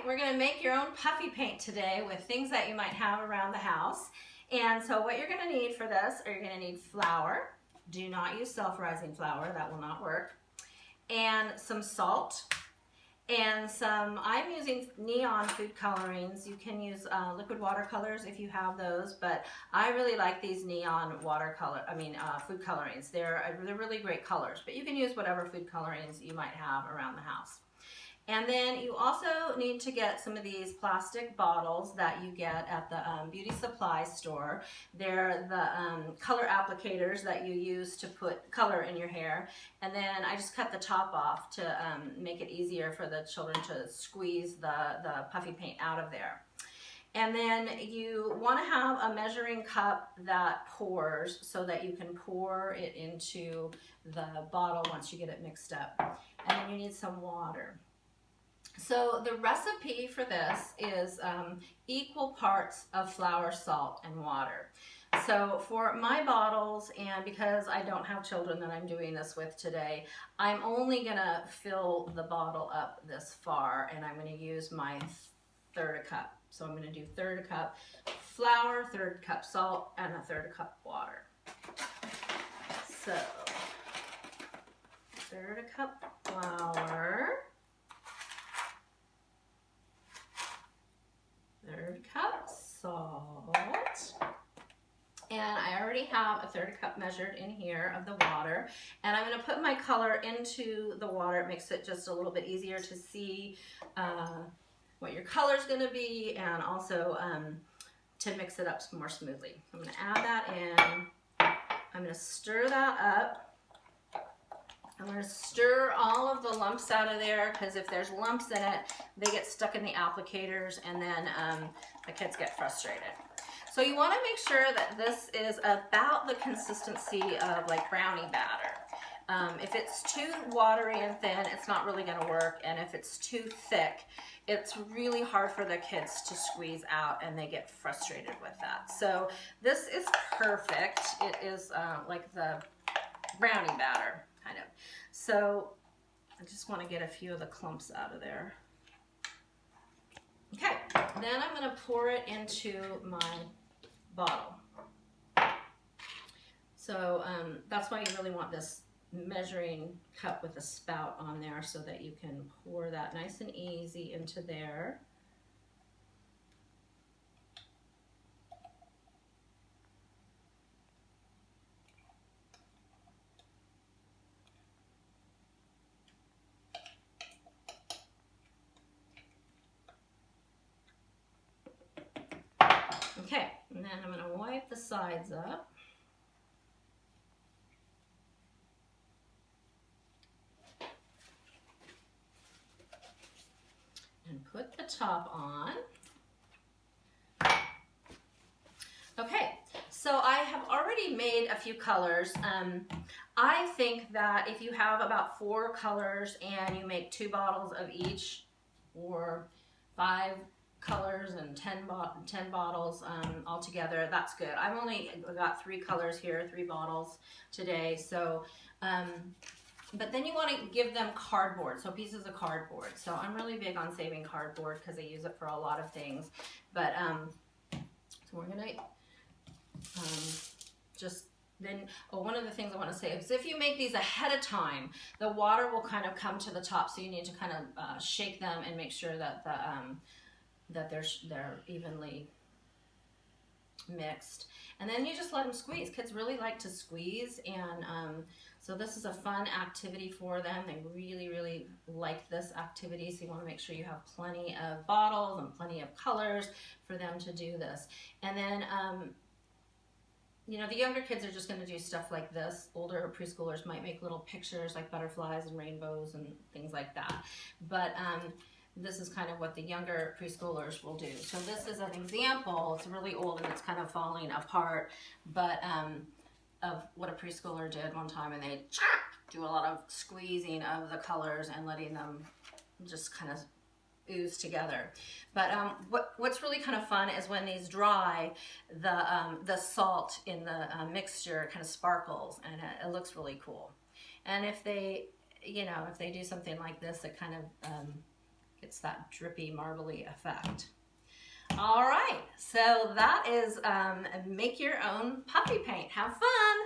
we're going to make your own puffy paint today with things that you might have around the house. And so what you're going to need for this, are you're going to need flour. Do not use self-rising flour, that will not work. And some salt. And I'm using neon food colorings. You can use liquid watercolors if you have those, but I really like these neon food colorings. They're really great colors, but you can use whatever food colorings you might have around the house. And then you also need to get some of these plastic bottles that you get at the beauty supply store. They're the color applicators that you use to put color in your hair. And then I just cut the top off to make it easier for the children to squeeze the puffy paint out of there. And then you want to have a measuring cup that pours so that you can pour it into the bottle once you get it mixed up. And then you need some water. So the recipe for this is equal parts of flour, salt, and water. So for my bottles, and because I don't have children that I'm doing this with today, I'm only gonna fill the bottle up this far, and I'm gonna use my third cup. So I'm gonna do third cup flour, third cup salt, and a third cup water. So third cup flour, third cup salt, and I already have a third cup measured in here of the water, and I'm going to put my color into the water. It makes it just a little bit easier to see what your color is going to be, and also to mix it up more smoothly. I'm going to add that in. I'm going to stir that up. I'm going to stir all of the lumps out of there, because if there's lumps in it, they get stuck in the applicators, and then the kids get frustrated. So you want to make sure that this is about the consistency of like brownie batter. If it's too watery and thin, it's not really going to work, and if it's too thick, it's really hard for the kids to squeeze out, and they get frustrated with that. So this is perfect. It is like the brownie batter, kind of. So I just want to get a few of the clumps out of there. Okay, then I'm going to pour it into my bottle. So that's why you really want this measuring cup with a spout on there, so that you can pour that nice and easy into there. Okay, and then I'm going to wipe the sides up. And put the top on. Okay, so I have already made a few colors. I think that if you have about 4 colors and you make 2 bottles of each, or 5 colors and 10 bottles altogether, that's good. I've only got 3 colors here, 3 bottles today. So but then you want to give them cardboard, so pieces of cardboard. So I'm really big on saving cardboard because I use it for a lot of things. But so we're gonna just then, one of the things I want to say is if you make these ahead of time, the water will kind of come to the top, so you need to kind of shake them and make sure that they're evenly mixed. And then you just let them squeeze. Kids really like to squeeze, and so this is a fun activity for them. They really like this activity, so you want to make sure you have plenty of bottles and plenty of colors for them to do this. And then you know, the younger kids are just going to do stuff like this. Older preschoolers might make little pictures like butterflies and rainbows and things like that. But this is kind of what the younger preschoolers will do. So this is an example. It's really old and it's kind of falling apart, but of what a preschooler did one time, and they do a lot of squeezing of the colors and letting them just kind of ooze together. But what's really kind of fun is when these dry, the salt in the mixture kind of sparkles, and it looks really cool. And if they, you know, if they do something like this, it kind of it's that drippy, marbly effect. All right, so that is make your own puffy paint. Have fun.